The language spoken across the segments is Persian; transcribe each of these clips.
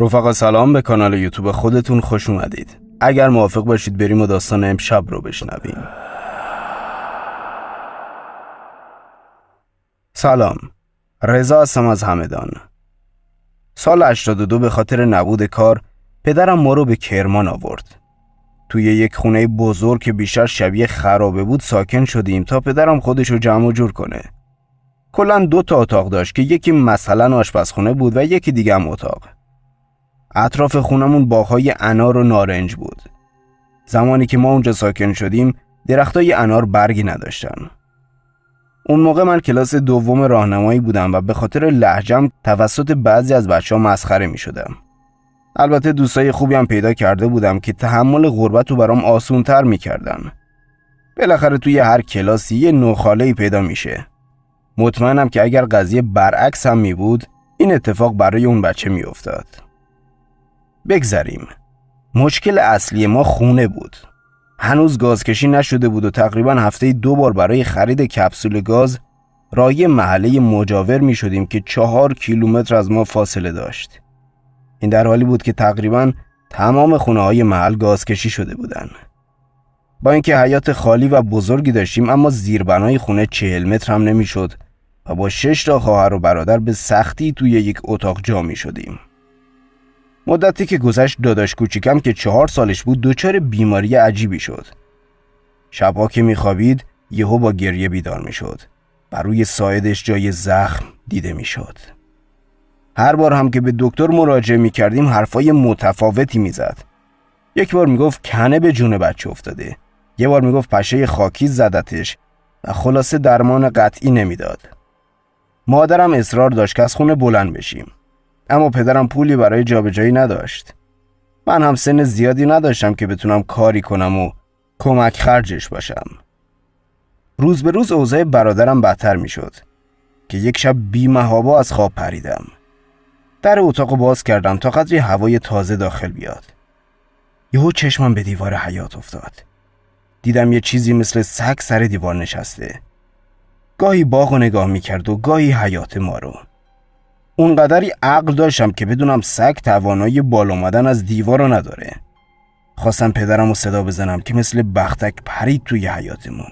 رفقا سلام، به کانال یوتیوب خودتون خوش اومدید. اگر موافق باشید بریم و داستان امشب رو بشنویم. سلام، رضا هستم از همدان. سال 82 به خاطر نبود کار پدرم ما رو به کرمان آورد. توی یک خونه بزرگ که بیشتر شبیه خرابه بود ساکن شدیم تا پدرم خودشو جمع و جور کنه. کلاً 2 اتاق داشت که یکی مثلا آشپزخونه بود و یکی دیگه هم اتاق. اطراف خونمون باغ‌های انار و نارنج بود. زمانی که ما اونجا ساکن شدیم درختای انار برگی نداشتن. اون موقع من کلاس دوم راهنمایی بودم و به خاطر لهجه‌ام توسط بعضی از بچه‌ها مسخره می‌شدم. البته دوستای خوبی هم پیدا کرده بودم که تحمل غربت رو برام آسون‌تر می‌کردن. بالاخره توی هر کلاسی یه نوخاله‌ای پیدا میشه. مطمئنم که اگر قضیه برعکس هم می بود این اتفاق برای اون بچه می افتاد. بگذریم. مشکل اصلی ما خونه بود. هنوز گازکشی نشده بود و تقریبا هفته‌ای 2 بار برای خرید کپسول گاز راهی محله مجاور می شدیم که 4 کیلومتر از ما فاصله داشت. این در حالی بود که تقریبا تمام خونه‌های محل گازکشی شده بودن. با اینکه حیاط خالی و بزرگی داشتیم اما زیربنای خونه 40 متر هم نمیشد و با 6 تا خواهر و برادر به سختی توی یک اتاق جا می شدیم. مدتی که گذشت داداش کوچیکم که 4 سالش بود دچار بیماری عجیبی شد. شبها که می خوابید یهو با گریه بیدار می شد و روی ساعدش جای زخم دیده می شد. هر بار هم که به دکتر مراجعه می کردیم حرفای متفاوتی می زد. یک بار می گفت کنه به جون بچه افتاده، یه بار می گفت پشه خاکی زدتش و خلاصه درمان قطعی نمیداد. مادرم اصرار داشت که از خونه بلند بشیم، اما پدرم پولی برای جابجایی نداشت. من هم سن زیادی نداشتم که بتونم کاری کنم و کمک خرجش باشم. روز به روز اوضاع برادرم بدتر می شد که یک شب بی محابا از خواب پریدم. در اتاق باز کردم تا قدری هوای تازه داخل بیاد. یهو چشمم به دیوار حیاط افتاد. دیدم یه چیزی مثل سگ سر دیوار نشسته. گاهی باغو نگاه میکرد و گاهی حیاط ما رو. اونقدری عقل داشتم که بدونم سگ توانایی بالا اومدن از دیوار رو نداره. خواستم پدرمو صدا بزنم که مثل بختک پرید توی حیاطمون.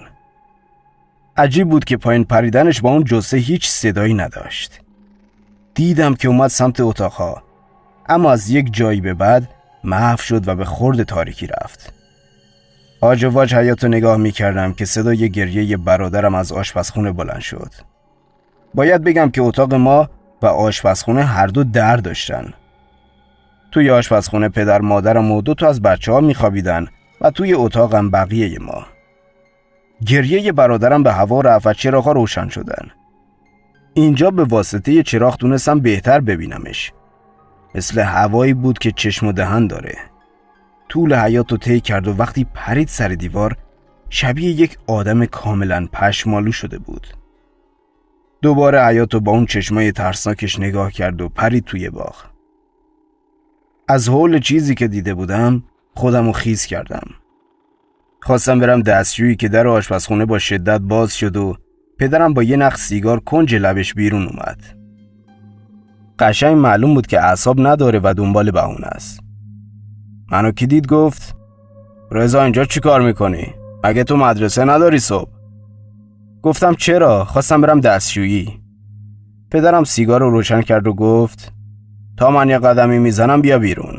عجیب بود که پایین پریدنش با اون جثه هیچ صدایی نداشت. دیدم که اومد سمت اتاقها، اما از یک جایی به بعد محو شد و به خورد تاریکی رفت. آج و واج حیاطو نگاه میکردم که صدای گریه برادرم از آشپزخونه بلند شد. باید بگم که اتاق ما و آشپزخونه هر دو در داشتن. توی آشپزخونه پدر مادرم و 2 تا از بچه‌ها میخوابیدن و توی اتاقم بقیه ما. گریه برادرم به هوا رفت و چراغ‌ها روشن شدن. اینجا به واسطه چراغ تونستم بهتر ببینمش. مثل هوایی بود که چشم و دهن داره. طول حیاط رو طی کرد و وقتی پرید سر دیوار شبیه یک آدم کاملا پشمالو شده بود. دوباره حیاط رو با اون چشمای ترسناکش نگاه کرد و پرید توی باغ. از هول چیزی که دیده بودم خودم رو خیس کردم. خواستم برم دستشویی که در آشپزخونه با شدت باز شد و پدرم با یه نخ سیگار کنج لبش بیرون اومد. قشنگ معلوم بود که اعصاب نداره و دنبال بهونه است. منو که دید گفت رضا اینجا چی کار میکنی؟ مگه تو مدرسه نداری صبح؟ گفتم چرا؟ خواستم برم دستشویی. پدرم سیگار رو روشن کرد و گفت تا من یه قدمی میزنم بیا بیرون.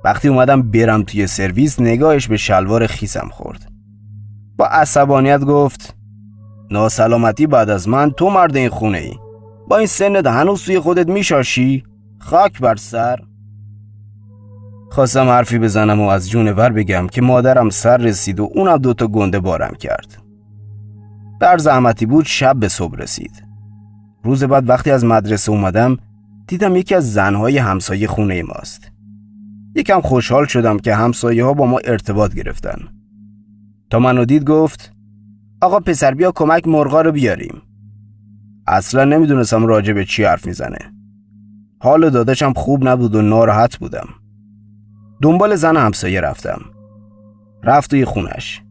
وقتی اومدم برم توی سرویس نگاهش به شلوار خیسم خورد. با عصبانیت گفت ناسلامتی بعد از من تو مرد این خونه ای؟ با این سنت هنوز توی خودت میشاشی؟ خاک بر سر. خواستم حرفی بزنم و از جونور بگم که مادرم سر رسید و اونم 2 تا گنده بارم کرد. در زحمتی بود شب به صبح رسید. روز بعد وقتی از مدرسه اومدم دیدم یکی از زنهای همسایه خونه ماست. یکم خوشحال شدم که همسایه ها با ما ارتباط گرفتن. تا منو دید گفت آقا پسر بیا کمک مرغا رو بیاریم. اصلا نمیدونستم راجع به چی حرف میزنه. حال داداشم خوب نبود و ناراحت بودم. دنبال زن همسایه رفتم. رفت توی خونش.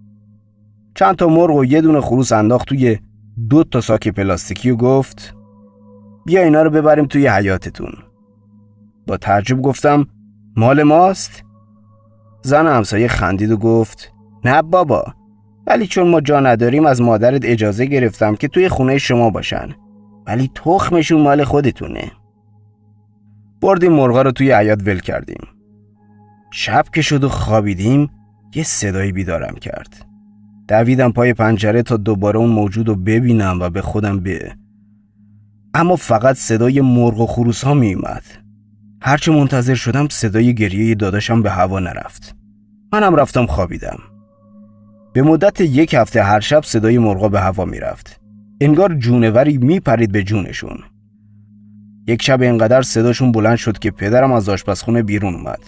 چند تا مرغ و یه دونه خروس انداخت توی 2 تا ساک پلاستیکی و گفت بیا اینا رو ببریم توی حیاطتون. با تعجب گفتم مال ماست؟ زن همسایه خندید و گفت نه بابا، ولی چون ما جا نداریم از مادرت اجازه گرفتم که توی خونه شما باشن، ولی تخمشون مال خودتونه. بردیم مرغا رو توی حیاط ول کردیم. شب که شد و خوابیدیم یه صدایی بیدارم کرد. دویدم پای پنجره تا دوباره اون موجود رو ببینم و به خودم اما فقط صدای مرغ و خروس ها می اومد. هرچه منتظر شدم صدای گریه داداشم به هوا نرفت. منم رفتم خوابیدم. به مدت 1 هفته هر شب صدای مرغا به هوا می رفت. انگار جونوری می پرید به جونشون. یک شب اینقدر صداشون بلند شد که پدرم از آشپزخونه بیرون اومد.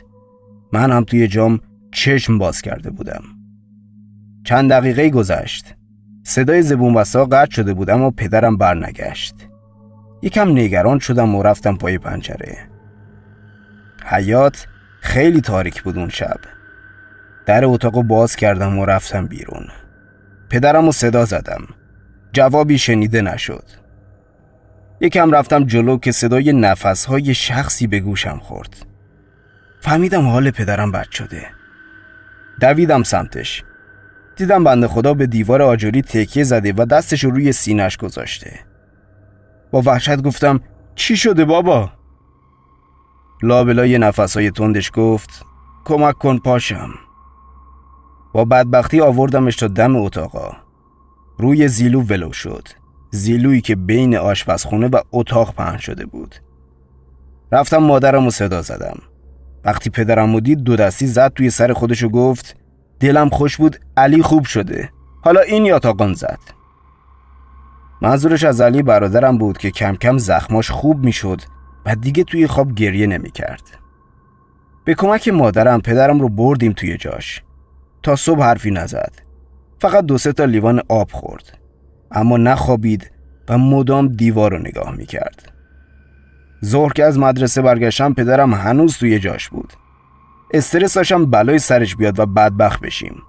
من هم توی جام چشم باز کرده بودم. چند دقیقه گذشت. صدای زبون بسته ها قطع شده بود اما پدرم برنگشت. یکم نگران شدم و رفتم پای پنجره. حیاط خیلی تاریک بود اون شب. در اتاقو باز کردم و رفتم بیرون. پدرمو صدا زدم. جوابی شنیده نشد. یکم رفتم جلو که صدای نفسهای شخصی به گوشم خورد. فهمیدم حال پدرم بد شده. دویدم سمتش. دیدم بنده خدا به دیوار آجری تکیه زده و دستش روی سینه‌اش گذاشته. با وحشت گفتم چی شده بابا؟ لابلای نفسهای تندش گفت کمک کن پاشم. با بدبختی آوردمش تا دم اتاقا. روی زیلو ولو شد. زیلویی که بین آشپزخونه و اتاق پهن شده بود. رفتم مادرمو صدا زدم. وقتی پدرمو دید 2 دستی زد توی سر خودش و گفت دلم خوش بود علی خوب شده، حالا این یاتاقان زد. منظورش از علی برادرم بود که کم کم زخماش خوب می شد و دیگه توی خواب گریه نمی کرد. به کمک مادرم پدرم رو بردیم توی جاش. تا صبح حرفی نزد. فقط 2-3 تا لیوان آب خورد. اما نخوابید و مدام دیوار رو نگاه می کرد. ظهر که از مدرسه برگشتم پدرم هنوز توی جاش بود. استرس داشتم بلای سرش بیاد و بدبخت بشیم.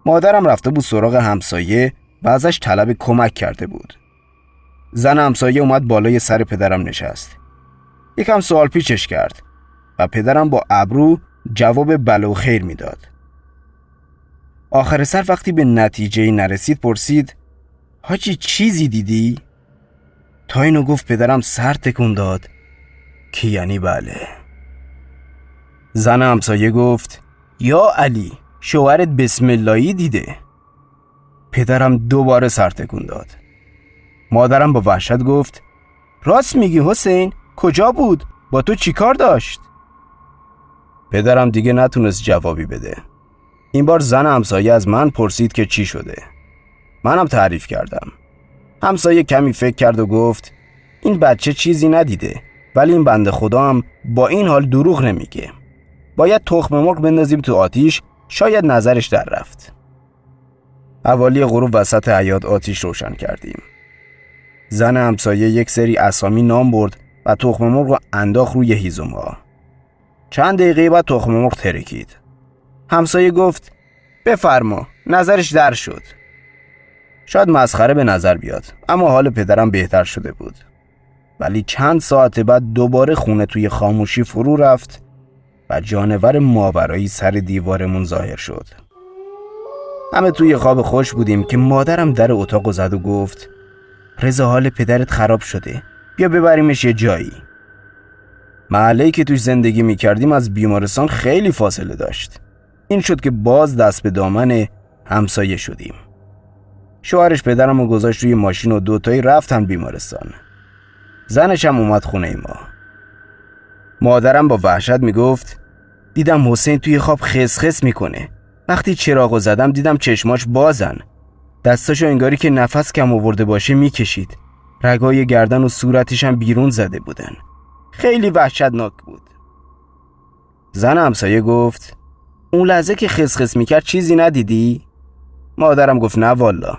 مادرم رفته بود سراغ همسایه و ازش طلب کمک کرده بود. زن همسایه اومد بالای سر پدرم نشست. یکم سوال پیچش کرد و پدرم با ابرو جواب بله و خیر میداد. آخر سر وقتی به نتیجه نرسید پرسید حاجی چیزی دیدی؟ تا اینو گفت پدرم سر تکون داد که یعنی بله. زن همسایه گفت یا علی شوهرت بسم اللهی دیده. پدرم دوباره سر تکون داد. مادرم با وحشت گفت راست میگی حسین؟ کجا بود؟ با تو چی کار داشت؟ پدرم دیگه نتونست جوابی بده. این بار زن همسایه از من پرسید که چی شده. منم تعریف کردم. همسایه کمی فکر کرد و گفت این بچه چیزی ندیده، ولی این بنده خدا هم با این حال دروغ نمیگه. باید تخم مرغ بندازیم تو آتیش، شاید نظرش در رفت. حوالی غروب وسط حیاط آتیش روشن کردیم. زن همسایه یک سری اسامی نام برد و تخم مرغ رو انداخت روی هیزم‌ها. چند دقیقه بعد تخم مرغ ترکید. همسایه گفت بفرما، نظرش در شد. شاید مسخره به نظر بیاد، اما حال پدرم بهتر شده بود. ولی چند ساعت بعد دوباره خونه توی خاموشی فرو رفت و جانور ماورایی سر دیوارمون ظاهر شد. همه توی خواب خوش بودیم که مادرم در اتاق زد و گفت رضا حال پدرت خراب شده، بیا ببریمش یه جایی. محله‌ای که توش زندگی می‌کردیم از بیمارستان خیلی فاصله داشت. این شد که باز دست به دامن همسایه شدیم. شوهرش پدرمو گذاشت روی ماشین و 2 تایی رفتن بیمارستان. زنش هم اومد خونه ما. مادرم با وحشت میگفت دیدم حسین توی خواب خسخس میکنه. وقتی چراغو زدم دیدم چشماش بازن. دستاشو انگاری که نفس کم آورده باشه میکشید. رگای گردن و صورتش هم بیرون زده بودن. خیلی وحشتناک بود. زن همسایه گفت اون لحظه که خسخس میکرد چیزی ندیدی؟ مادرم گفت نه والا.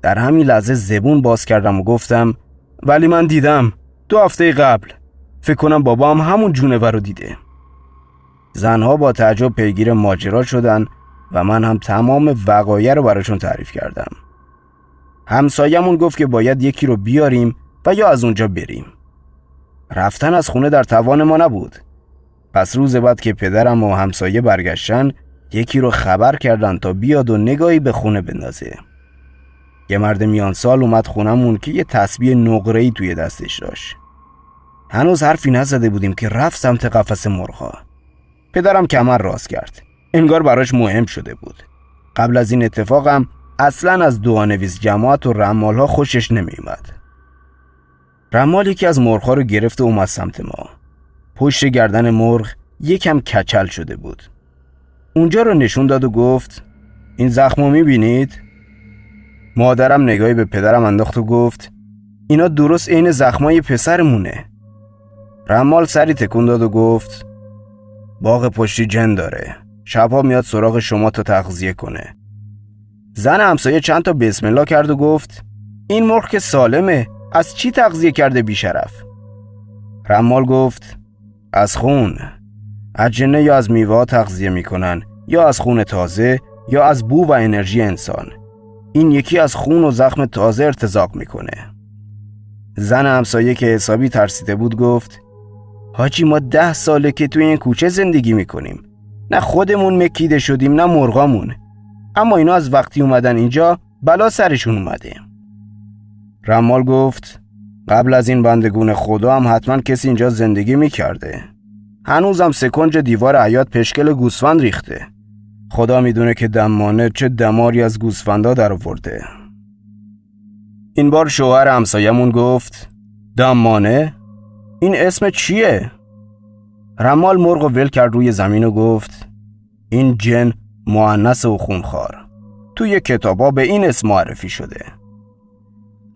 در همین لحظه زبون باز کردم و گفتم ولی من دیدم 2 هفته قبل. فکر کنم بابا هم همون جونور رو دیده. زنها با تعجب پیگیر ماجرا شدن و من هم تمام وقایع رو براشون تعریف کردم. همسایمون گفت که باید یکی رو بیاریم و یا از اونجا بریم. رفتن از خونه در توان ما نبود. پس روز بعد که پدرم و همسایه برگشتن، یکی رو خبر کردن تا بیاد و نگاهی به خونه بندازه. یه مرد میان سال اومد خونمون که یه تسبیح نقره‌ای توی دستش داشت. هنوز حرفی نزده بودیم که رفت سمت قفس مرغا. پدرم کمر راست کرد. انگار براش مهم شده بود. قبل از این اتفاقم اصلاً از دعانویس جماعت و رمال‌ها خوشش نمی‌اومد. رمال یکی از مرغ‌ها رو گرفت و اومد سمت ما. پشت گردن مرغ یکم کچل شده بود. اونجا رو نشون داد و گفت این زخمو می‌بینید؟ مادرم نگاهی به پدرم انداخت و گفت اینا درست عین زخمای پسرمونه. رمال سری تکون داد و گفت باغ پشتی جن داره. شبها میاد سراغ شما تا تغذیه کنه. زن همسایه چند تا بسم الله کرد و گفت این مرغ که سالمه، از چی تغذیه کرده بیشرف؟ رمال گفت از خون. از جنه یا از میوه تغذیه میکنن، یا از خون تازه، یا از بو و انرژی انسان. این یکی از خون و زخم تازه ارتزاق میکنه. زن همسایه که حسابی ترسیده بود گفت حاجی ما 10 ساله که توی این کوچه زندگی میکنیم. نه خودمون مکیده شدیم نه مرغامون. اما اینا از وقتی اومدن اینجا بلا سرشون اومده. رمال گفت قبل از این بندگون خدا هم حتما کسی اینجا زندگی میکرده. هنوزم سکنج دیوار حیاط پشکل گوسفند ریخته. خدا میدونه که دمانه چه دماری از گوسفندا در آورده. این بار شوهر همسایمون گفت دمانه؟ این اسم چیه؟ رمال مرغ ول کرد روی زمین و گفت این جن مؤنث و خونخوار. توی کتابا به این اسم معرفی شده.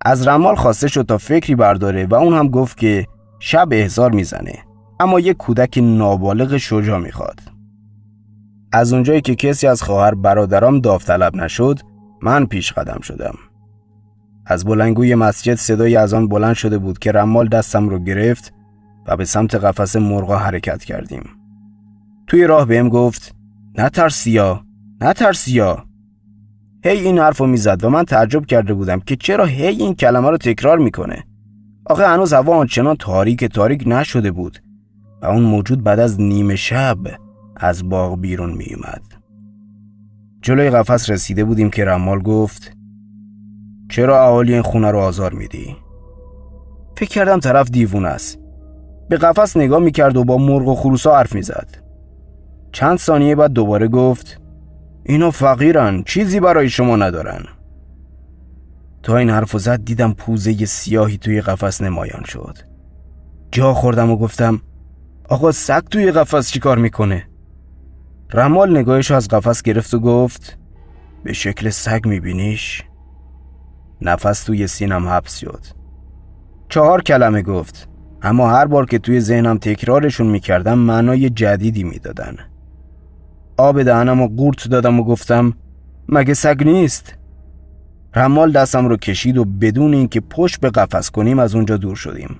از رمال خواسته شد تا فکری برداره و اون هم گفت که شب احضار میزنه، اما یک کودک نابالغ شجاع میخواد. از اونجایی که کسی از خواهر برادرام داوطلب نشد، من پیش قدم شدم. از بلندگوی مسجد صدای اذان بلند شده بود که رمال دستم رو گرفت و به سمت قفس مرغا حرکت کردیم. توی راه بهم گفت نترسیا. هی این حرفو میزد و من تعجب کرده بودم که چرا هی این کلمه رو تکرار میکنه. آخه هنوز هوا آنچنان تاریک نشده بود و اون موجود بعد از نیمه شب از باغ بیرون میومد. جلوی قفس رسیده بودیم که رمال گفت چرا اهالی این خونه رو آزار میدی؟ فکر کردم طرف دیوونه است. به قفس نگاه میکرد و با مرغ و خروسا حرف میزد. چند ثانیه بعد دوباره گفت اینا فقیرن، چیزی برای شما ندارن. تا این حرفو زد دیدم پوزه سیاهی توی قفس نمایان شد. جا خوردم و گفتم آقا سگ توی قفس چی کار میکنه؟ رمال نگاهشو از قفس گرفت و گفت به شکل سگ میبینیش؟ نفس توی سینم حبس شد. 4 کلمه گفت، اما هر بار که توی ذهنم تکرارشون میکردم معنای جدیدی میدادن. آب دهنم رو قورت دادم و گفتم مگه سگ نیست؟ رمال دستم رو کشید و بدون اینکه پشت به قفس کنیم از اونجا دور شدیم.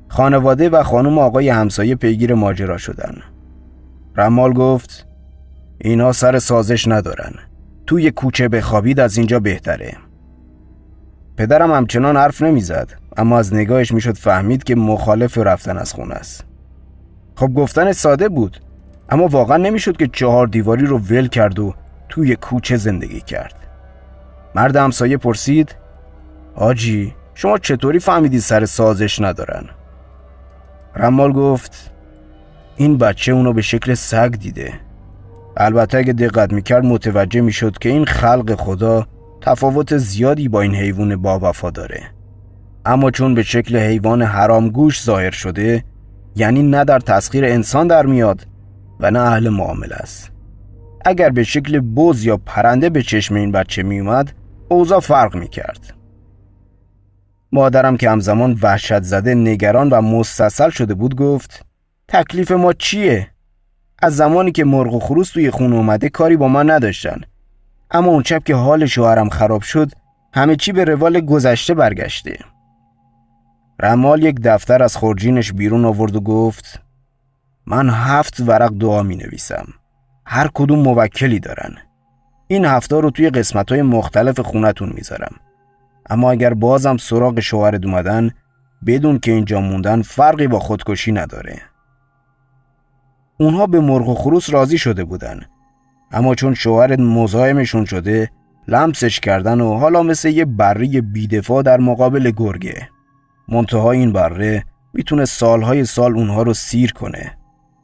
خانواده و خانم آقای همسایه پیگیر ماجرا شدن. رمال گفت اینا سر سازش ندارن، توی کوچه بخوابید از اینجا بهتره. پدرم همچنان حرف نمیزد، اما از نگاهش میشد فهمید که مخالف رفتن از خونه است. خب گفتن ساده بود، اما واقعا نمیشد که 4 دیواری رو ول کرد و توی کوچه زندگی کرد. مرد همسایه پرسید آجی شما چطوری فهمیدی سر سازش ندارن؟ رمال گفت این بچه اونو به شکل سگ دیده. البته اگه دقت میکرد متوجه میشد که این خلق خدا تفاوت زیادی با این حیوان با وفا داره، اما چون به شکل حیوان حرام گوش ظاهر شده، یعنی نه در تسخیر انسان در میاد و نه اهل معامله است. اگر به شکل بز یا پرنده به چشم این بچه می اومد، اوضاع فرق می کرد. مادرم که همزمان وحشت زده، نگران و مستصل شده بود گفت تکلیف ما چیه؟ از زمانی که مرغ و خروس توی خونه اومده کاری با ما نداشتن، اما اون شب که حال شوهرم خراب شد همه چی به روال گذشته برگشته. رمال یک دفتر از خورجینش بیرون آورد و گفت من 7 ورق دعا می نویسم. هر کدوم موکلی دارن. این 7 رو توی قسمت‌های مختلف خونتون میذارم. اما اگر بازم سراغ شوهرت اومدن بدون که اینجا موندن فرقی با خودکشی نداره. اونها به مرغ و خروس راضی شده بودن، اما چون شوهر مزاحمشون شده لمسش کردن و حالا مثل یه بره بیدفاع در مقابل گرگه. منتها این بره میتونه سالهای سال اونها رو سیر کنه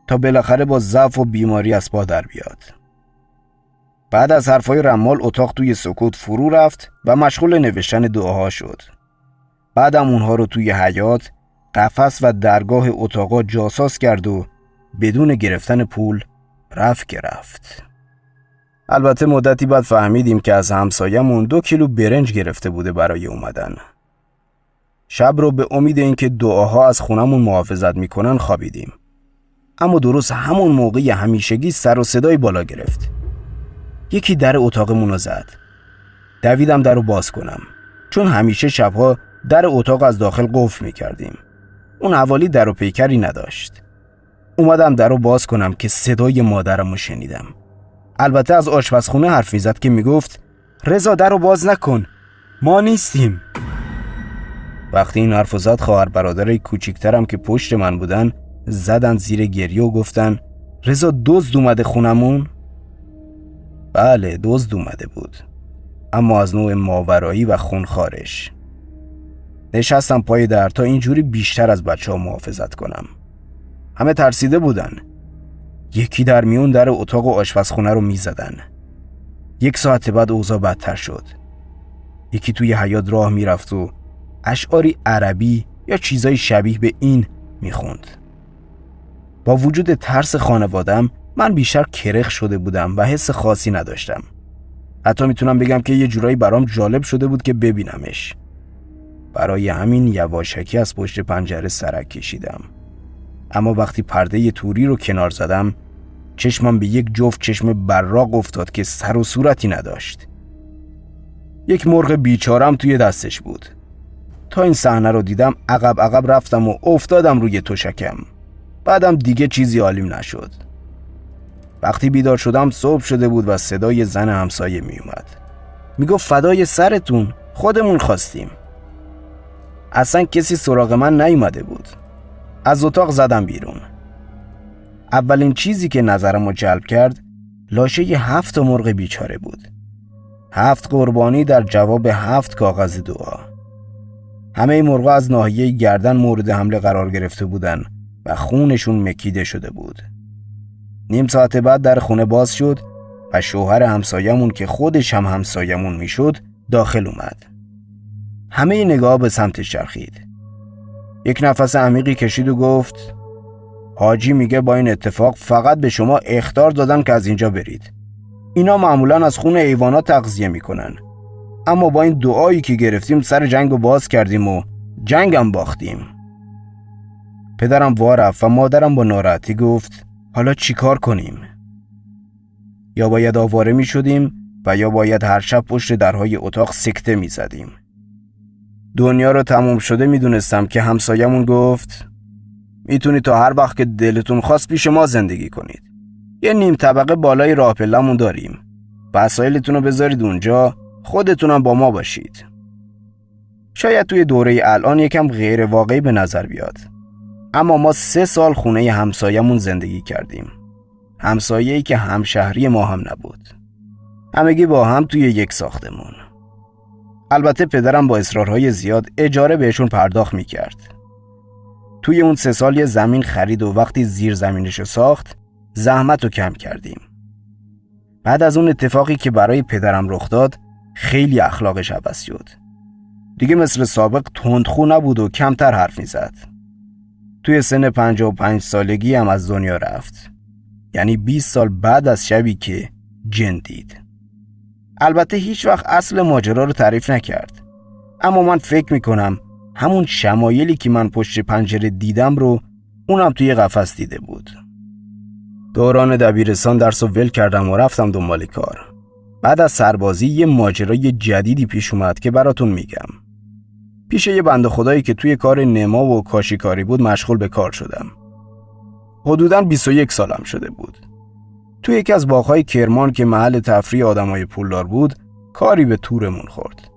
تا بالاخره با ضعف و بیماری از پا در بیاد. بعد از حرفای رمال اتاق توی سکوت فرو رفت و مشغول نوشتن دعاها شد. بعدم اونها رو توی حیاط، قفس و درگاه اتاقا جاساس کرد و بدون گرفتن پول رفت. البته مدتی بعد فهمیدیم که از همسایمون 2 کیلو برنج گرفته بوده برای اومدن. شب رو به امید اینکه دعاها از خونمون محافظت میکنن خوابیدیم. اما درست همون موقع همیشگی سر و صدای بالا گرفت. یکی در اتاقمون رو زد. دویدم در رو باز کنم، چون همیشه شبها در اتاق از داخل قفل میکردیم. اون حوالی در و پیکری نداشت. اومدم در رو باز کنم که صدای مادرم رو شنیدم. البته از آشپزخونه حرف میزد که میگفت رضا در رو باز نکن، ما نیستیم. وقتی این حرف زد خواهر برادرای کوچیکترم که پشت من بودن زدن زیر گریه و گفتن رضا دزد اومده خونمون؟ بله دزد اومده بود، اما از نوع ماورایی و خونخوارش. نشستم پای در تا اینجوری بیشتر از بچه‌ها محافظت کنم. همه ترسیده بودن. یکی در میون در اتاق و آشپزخونه رو میزدن. 1 ساعت بعد اوضاع بدتر شد. یکی توی حیاط راه میرفت و اشعاری عربی یا چیزای شبیه به این میخوند. با وجود ترس خانوادم من بیشتر کرخ شده بودم و حس خاصی نداشتم. حتی میتونم بگم که یه جورایی برام جالب شده بود که ببینمش. برای همین یواشکی از پشت پنجره سرک کشیدم. اما وقتی پرده توری رو کنار زدم چشمم به یک جفت چشم براق افتاد که سر و صورتی نداشت. یک مرغ بیچارم توی دستش بود. تا این صحنه رو دیدم عقب رفتم و افتادم روی تشکم. بعدم دیگه چیزی حالیم نشد. وقتی بیدار شدم صبح شده بود و صدای زن همسایه می اومد. میگفت فدای سرتون، خودمون خواستیم. اصلا کسی سراغ من نیومده بود. از اتاق زدم بیرون. اولین چیزی که نظرمو جلب کرد لاشه 7 مرغ بیچاره بود. 7 قربانی در جواب 7 کاغذ دعا. همه مرغا از ناحیه گردن مورد حمله قرار گرفته بودن و خونشون مکیده شده بود. نیم ساعت بعد در خونه باز شد و شوهر همسایمون که خودش هم همسایمون میشد داخل اومد. همه نگاه به سمتش چرخید. یک نفس عمیقی کشید و گفت حاجی میگه با این اتفاق فقط به شما اخطار دادن که از اینجا برید. اینا معمولا از خون حیوانات تغذیه میکنن، اما با این دعایی که گرفتیم سر جنگو باز کردیم و جنگم باختیم. پدرم وا رفت و مادرم با ناراحتی گفت حالا چی کار کنیم؟ یا باید آواره می شدیم و یا باید هر شب پشت درهای اتاق سکته می زدیم. دنیا رو تموم شده می دونستم که همسایمون گفت میتونید تا هر وقت که دلتون خواست پیش ما زندگی کنید. یه نیم طبقه بالای راه پله‌مون داریم. وسایلتون رو بذارید اونجا، خودتونم با ما باشید. شاید توی دوره الان یکم غیر واقعی به نظر بیاد، اما ما 3 سال خونه همسایمون زندگی کردیم. همسایه‌ای که همشهری ما هم نبود. همگی با هم توی یک ساختمون. البته پدرم با اصرارهای زیاد اجاره بهشون پرداخت میکرد. توی اون 3 سال یه زمین خرید و وقتی زیر زمینشو ساخت زحمت رو کم کردیم. بعد از اون اتفاقی که برای پدرم رخ داد خیلی اخلاقش عوض شد. دیگه مثل سابق تندخو نبود و کمتر حرف میزد. توی سن 55 سالگی هم از دنیا رفت. یعنی 20 سال بعد از شبی که جن دید. البته هیچ وقت اصل ماجرا رو تعریف نکرد، اما من فکر میکنم همون شمایلی که من پشت پنجره دیدم رو اونم توی قفس دیده بود. دوران دبیرستان درس رو ول کردم و رفتم دنبال کار. بعد از سربازی یه ماجرای جدیدی پیش اومد که براتون میگم. پیش یه بنده خدایی که توی کار نما و کاشیکاری بود مشغول به کار شدم. حدوداً 21 سالم شده بود. توی یکی از باغ‌های کرمان که محل تفریح آدمای پولدار بود کاری به تورمون خورد.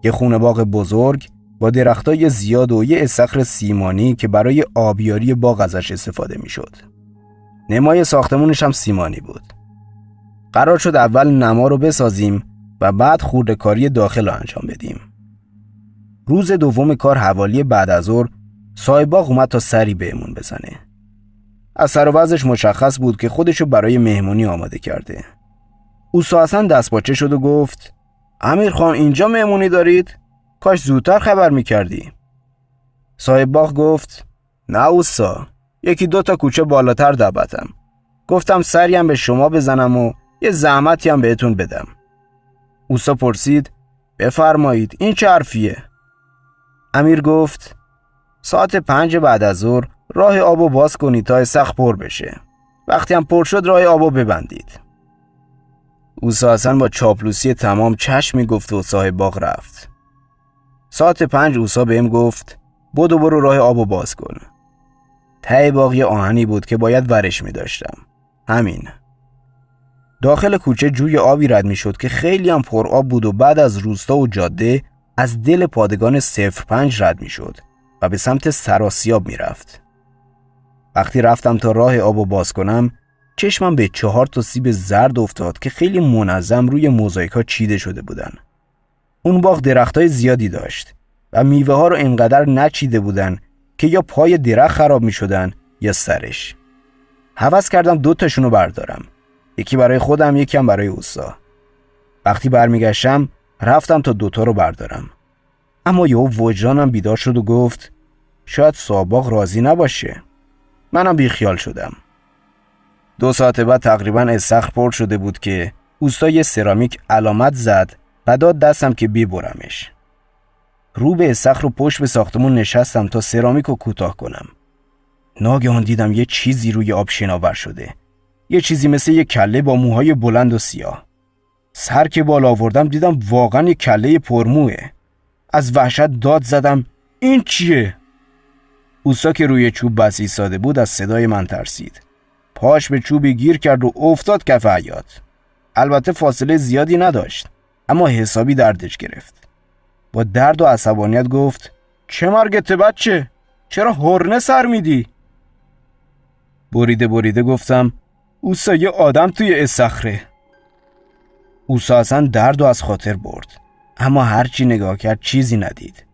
یه خونه باغ بزرگ با درختای زیاد و یه استخر سیمانی که برای آبیاری باغ ازش استفاده میشد. نمای ساختمونش هم سیمانی بود. قرار شد اول نما رو بسازیم و بعد خرده‌کاری داخل رو انجام بدیم. روز دوم کار حوالی بعد از ظهر صاحب باغ اومد تا سری بهمون بزنه. از سر و وضعش مشخص بود که خودشو برای مهمونی آماده کرده. اوستا حسن دستپاچه شد و گفت: امیر خان اینجا مهمونی دارید؟ کاش زودتر خبر میکردی. صاحب باغ گفت: نه اوستا، یکی دو تا کوچه بالاتر دعوتم. گفتم سری هم به شما بزنم و یه زحمتی هم بهتون بدم. اوستا پرسید: بفرمایید، این چه حرفیه؟ امیر گفت: ساعت 5 بعد از ظهر راه آبو باز کنید تا استخر پر بشه. وقتی هم پر شد راه آبو ببندید. اوستا حسن با چاپلوسی تمام چشمی گفت و صاحب باغ رفت. ساعت 5 اوستا بهم گفت: برو راه آبو باز کن. ته باغ یه آهنی بود که باید ورش می داشتم. همین. داخل کوچه جوی آبی رد می شد که خیلی هم پر آب بود و بعد از روستا و جاده از دل پادگان 05 رد می شد و به سمت سراسیاب می رفت. وقتی رفتم تا راه آبو باز کنم چشمم به 4 تا سیب زرد افتاد که خیلی منظم روی موزاییک‌ها چیده شده بودن. اون باغ درختای زیادی داشت و میوه ها رو انقدر نچیده بودن که یا پای درخت خراب می شدن یا سرش. هوس کردم 2 تاشونو بردارم. یکی برای خودم، یکی هم برای اوستا. وقتی برمیگشتم رفتم تا 2 تا رو بردارم. اما یهو وجدانم بیدار شد و گفت: شاید صاحب باغ راضی نباشه. منم بیخیال شدم. 2 ساعت بعد تقریبا استخر پر شده بود که اوستا یه سرامیک علامت زد و داد دستم که ببرمش. رو به استخر و پشت به ساختمون نشستم تا سرامیک رو کوتاه کنم. ناگهان دیدم یه چیزی روی آب شناور شده. یه چیزی مثل یه کله با موهای بلند و سیاه. سر که بالا آوردم دیدم واقعا یه کله پرموه. از وحشت داد زدم: این چیه؟ اوستا که روی چوب بس ایستاده بود از صدای من ترسید. پاش به چوبی گیر کرد و افتاد کف حیاط. البته فاصله زیادی نداشت، اما حسابی دردش گرفت. با درد و عصبانیت گفت: چه مرگته بچه؟ چرا هرنه سر میدی؟ بریده گفتم: اوستا یه آدم توی استخره. اوستا اصلا درد و از خاطر برد، اما هرچی نگاه کرد چیزی ندید.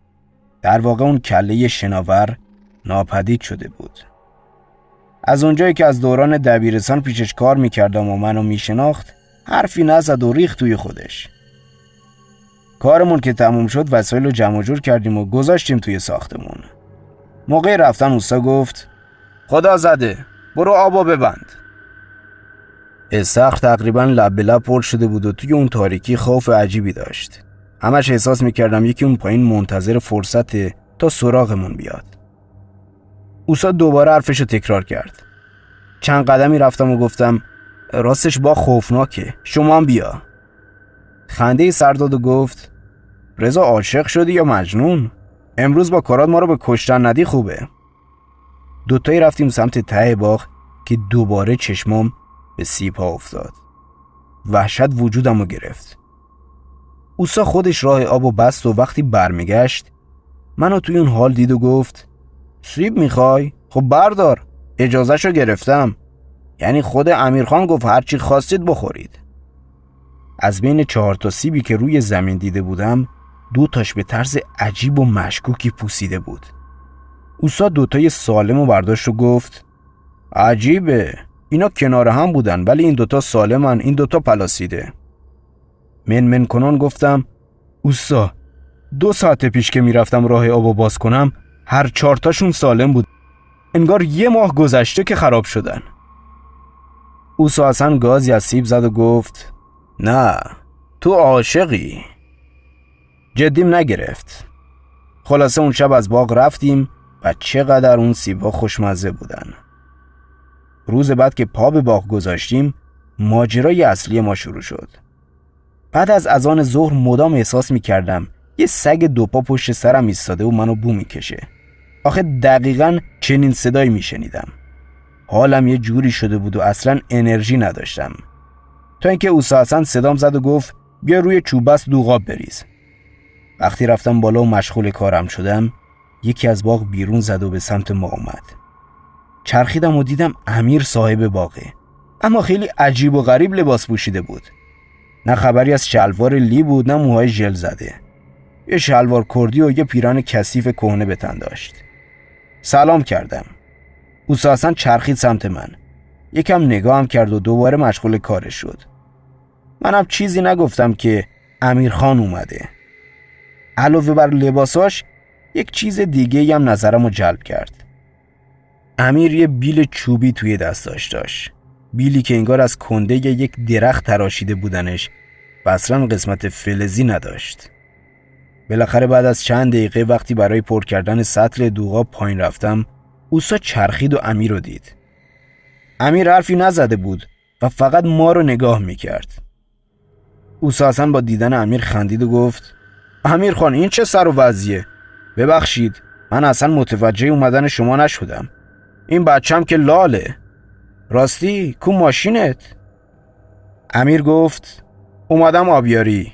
در واقع اون کله شناور ناپدید شده بود. از اونجایی که از دوران دبیرستان پیشش کار میکردم و منو میشناخت حرفی نزد و ریخت توی خودش. کارمون که تموم شد وسایل رو جمع جور کردیم و گذاشتیم توی ساختمون. موقع رفتن اوستا گفت: خدا زده، برو آبو ببند. استخر تقریبا لب به لب پر شده بود و توی اون تاریکی خوف عجیبی داشت. همش احساس میکردم یکی اون پایین منتظر فرصت تا سراغمون بیاد. اوستا دوباره حرفشو تکرار کرد. چند قدمی رفتم و گفتم: راستش با خوفناکه، شما هم بیا. خنده سر داد و گفت: رضا عاشق شدی یا مجنون؟ امروز با کارات ما رو به کشتن ندی خوبه. 2 تایی رفتیم سمت ته باغ که دوباره چشمام به سیب‌ها افتاد. وحشت وجودمو گرفت. اوستا خودش راه آبو بست و وقتی برمیگشت منو توی اون حال دید و گفت: سیب میخوای؟ خب بردار، اجازهشو گرفتم. یعنی خود امیرخان گفت هرچی خواستید بخورید. از بین 4 تا سیبی که روی زمین دیده بودم 2 تاش به طرز عجیب و مشکوکی پوسیده بود. اوستا 2 تای سالمو برداشت و گفت: عجیبه، اینا کنار هم بودن ولی این 2 تا سالمن، این 2 تا پلاسیده. من کنان گفتم: اوستا 2 ساعت پیش که میرفتم راه آبو باز کنم هر 4 تاشون سالم بود. انگار 1 ماه گذشته که خراب شدن. اوستا حسن گازی از سیب زد و گفت: نه، تو عاشقی. جدیم نگرفت. خلاصه اون شب از باغ رفتیم و چقدر اون سیب‌ها خوشمزه بودن. روز بعد که پا به باغ گذاشتیم ماجرای اصلی ما شروع شد. بعد از اذان ظهر مدام احساس می‌کردم یه سگ 2 پا پشت سرم ایستاده و منو بو میکشه. آخه دقیقاً چنین صدایی میشنیدم. حالم یه جوری شده بود و اصلاً انرژی نداشتم. تا اینکه اوستا حسن صدام زد و گفت: بیا روی چوب بست دوغاب بریز. وقتی رفتم بالا و مشغول کارم شدم، یکی از باغ بیرون زد و به سمت ما اومد. چرخیدم و دیدم امیر صاحب باغه، اما خیلی عجیب و غریب لباس پوشیده بود. نه خبری از شلوار لی بود نه موهای ژل زده. یه شلوار کردی و یه پیراهن کثیف کهنه به تن داشت. سلام کردم. او اساساً چرخید سمت من. یکم نگاهم کرد و دوباره مشغول کارش شد. منم چیزی نگفتم که امیرخان اومده. علاوه بر لباساش یک چیز دیگه هم نظرمو جلب کرد. امیر یه بیل چوبی توی دستاش داشت. بیلی که انگار از کنده یک درخت تراشیده بودنش و اصلا قسمت فلزی نداشت. بالاخره بعد از چند دقیقه وقتی برای پر کردن سطل دوغا پایین رفتم، اوسا چرخید و امیر رو دید. امیر حرفی نزده بود و فقط ما رو نگاه میکرد. اوسا اصلا با دیدن امیر خندید و گفت امیر خان این چه سر و وضعیه؟ ببخشید من اصلا متوجه اومدن شما نشدم. این بچم که لاله. راستی کو ماشینت؟ امیر گفت اومدم آبیاری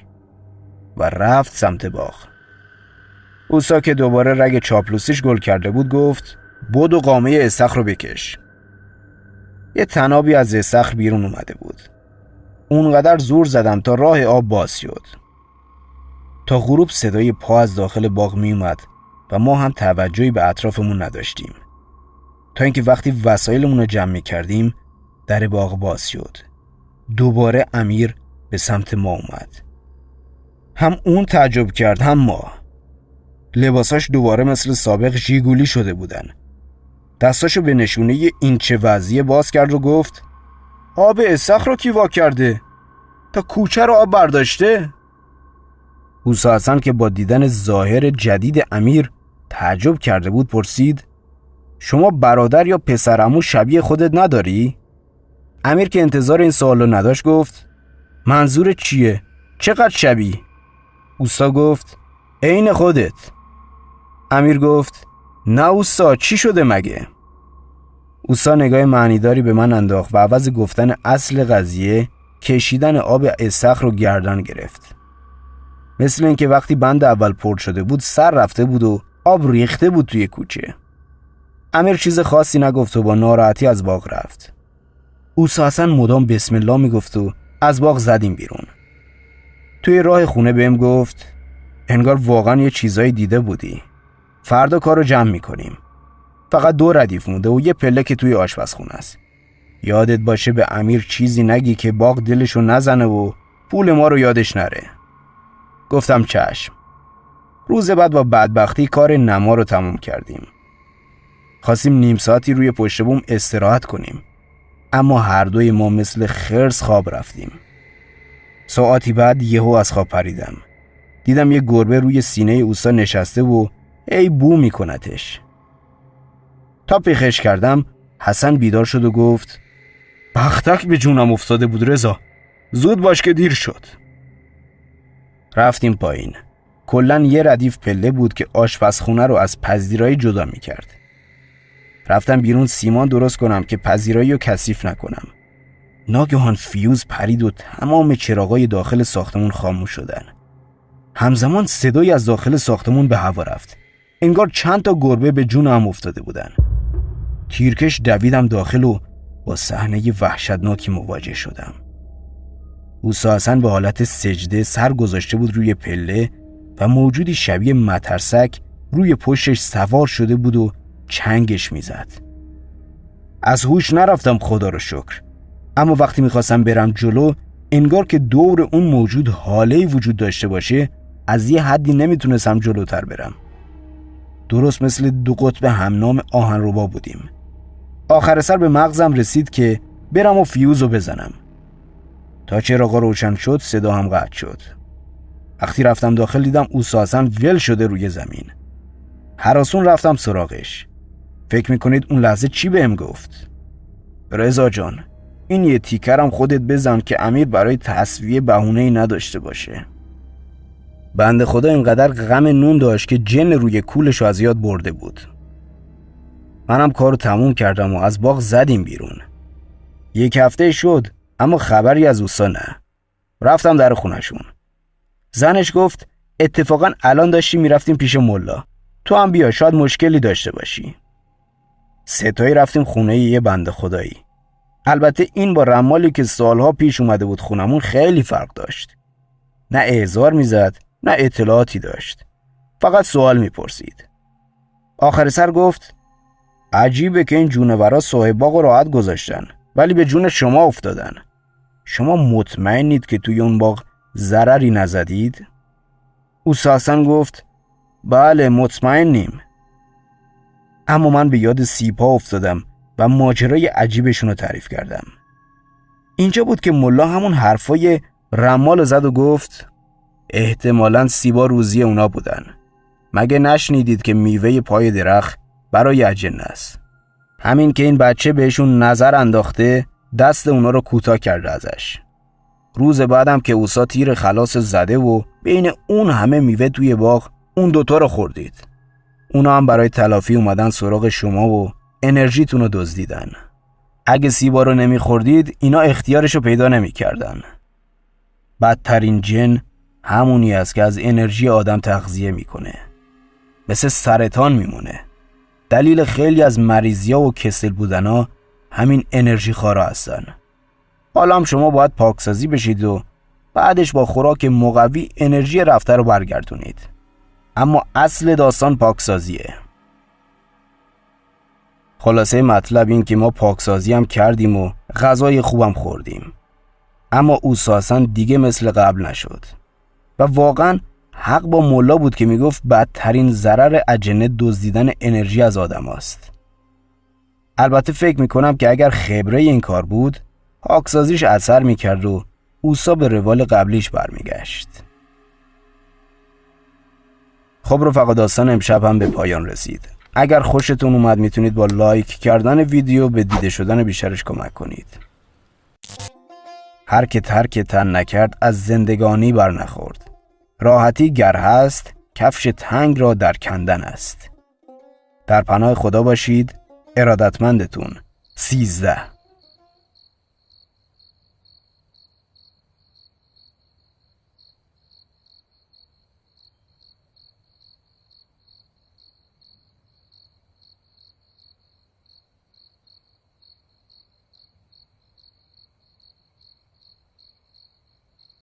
و رفت سمت باغ. اوسا که دوباره رگ چاپلوسیش گل کرده بود گفت بدو قامه استخر رو بکش. یه تنابی از استخر بیرون اومده بود. اونقدر زور زدم تا راه آب باز شد. تا غروب صدای پا از داخل باغ می اومد و ما هم توجهی به اطرافمون نداشتیم، تا اینکه وقتی وسایلمون رو جمع می کردیم در باغ باز شد. دوباره امیر به سمت ما اومد. هم اون تعجب کرد هم ما. لباساش دوباره مثل سابق ژیگولی شده بودن. دستاشو به نشونه این چه وضعیه باز کرد و گفت آب استخر رو کی وا کرده؟ تا کوچه رو آب برداشته؟ اوسا حسن که با دیدن ظاهر جدید امیر تعجب کرده بود پرسید شما برادر یا پسرعمو شبیه خودت نداری؟ امیر که انتظار این سوالو نداشت گفت منظور چیه؟ چقدر شبیه؟ اوسا گفت عین خودت. امیر گفت نه اوسا چی شده مگه؟ اوسا نگاه معنیداری به من انداخت و عوض گفتن اصل قضیه کشیدن آب استخر رو گردن گرفت. مثل اینکه وقتی بند اول پر شده بود سر رفته بود و آب ریخته بود توی کوچه. امیر چیز خاصی نگفت و با ناراحتی از باغ رفت. اوسا حسن مدام بسم الله میگفت و از باغ زدیم بیرون. توی راه خونه بهم گفت انگار واقعا یه چیزایی دیده بودی. فردا کارو جمع میکنیم. فقط 2 ردیف مونده و یه پله که توی آشپزخونه است. یادت باشه به امیر چیزی نگی که باغ دلشو نزنه و پول ما رو یادش نره. گفتم چشم. روز بعد با بدبختی کار نما رو تموم کردیم. خواستیم نیم ساعتی روی پشت بوم استراحت کنیم، اما هر دوی ما مثل خرس خواب رفتیم. ساعتی بعد یهو از خواب پریدم. دیدم یه گربه روی سینه اوسا نشسته و ای بو میکنتش. تا پیخش کردم حسن بیدار شد و گفت بختک به جونم افتاده بود رضا، زود باش که دیر شد. رفتیم پایین. کلن یه ردیف پله بود که آشپزخونه رو از پذیرایی جدا میکرد. رفتم بیرون سیمان درست کنم که پذیرایی رو کثیف نکنم. ناگهان فیوز پرید و تمام چراغای داخل ساختمون خاموش شدن. همزمان صدایی از داخل ساختمون به هوا رفت. انگار چند تا گربه به جون هم افتاده بودن. تیرکش دویدم داخل و با صحنه وحشتناکی مواجه شدم. اوسا حسن به حالت سجده سر گذاشته بود روی پله و موجودی شبیه مترسک روی پشتش سوار شده بود و چنگش میزد. از هوش نرفتم خدا رو شکر، اما وقتی میخواستم برم جلو انگار که دور اون موجود حاله‌ای وجود داشته باشه، از یه حدی نمیتونستم جلوتر برم. درست مثل 2 قطب همنام آهنربا بودیم. آخر سر به مغزم رسید که برم و فیوزو بزنم. تا چراغا روشن شد صدا هم قطع شد. وقتی رفتم داخل دیدم اوسا حسن ول شده روی زمین. هراسون رفتم سراغش. فکر میکنید اون لحظه چی بهم گفت؟ رضا جان، این یه تیکرم خودت بزن که امیر برای تسویه بهونه‌ای نداشته باشه. بنده خدا اینقدر غم نون داشت که جن روی کولشو از یاد برده بود. منم کارو تموم کردم و از باغ زدیم بیرون. 1 هفته شد اما خبری از اوسا نه. رفتم در خونشون. زنش گفت اتفاقا الان داشتیم میرفتیم پیش ملا. تو هم بیا، شاید مشکلی داشته باشی. ستایی رفتیم خونه یه بنده خدایی. البته این با رمالی که سالها پیش اومده بود خونمون خیلی فرق داشت. نه احضار میزد، نه اطلاعاتی داشت. فقط سوال میپرسید. آخر سر گفت عجیبه که این جونورا صاحب باغ راحت گذاشتن ولی به جون شما افتادن. شما مطمئنید که توی اون باغ ضرری نزدید؟ اوستا حسن گفت بله مطمئنیم. اما من به یاد سیب‌ها افتادم و ماجرای عجیبشون رو تعریف کردم. اینجا بود که ملا همون حرفای رمال زد و گفت احتمالاً سیبا روزی اونا بودن. مگه نشنیدید که میوه پای درخت برای اجنه است؟ همین که این بچه بهشون نظر انداخته دست اونا رو کوتاه کرده ازش. روز بعدم که اوسا تیر خلاص زده و بین اون همه میوه توی باغ اون دوتا رو خوردید. اونا هم برای تلافی اومدن سراغ شما و انرژیتون رو دزدیدن. اگه سیبا رو نمیخوردید اینا اختیارشو پیدا نمیکردن. بدترین جن همونی است که از انرژی آدم تغذیه میکنه. مثل سرطان میمونه. دلیل خیلی از مریضی‌ها و کسل بودن‌ها همین انرژی خارا هستن. حالا هم شما باید پاکسازی بشید و بعدش با خوراک مقوی انرژی رفته رو برگردونید. اما اصل داستان پاکسازیه. خلاصه مطلب این که ما پاکسازی هم کردیم و غذای خوبم خوردیم. اما اوستا حسن دیگه مثل قبل نشد. و واقعا حق با ملا بود که میگفت بدترین ضرر اجنه دزدیدن انرژی از آدم است. البته فکر میکنم که اگر خبره این کار بود پاکسازیش اثر میکرد و اوستا به روال قبلیش برمیگشت. خب رفقا، داستان امشب هم به پایان رسید. اگر خوشتون اومد میتونید با لایک کردن ویدیو به دیده شدن بیشترش کمک کنید. هر که ترک تن نکرد از زندگانی بر نخورد. راحتی گر هست کفش تنگ را در کندن است. در پناه خدا باشید. ارادتمندتون 13.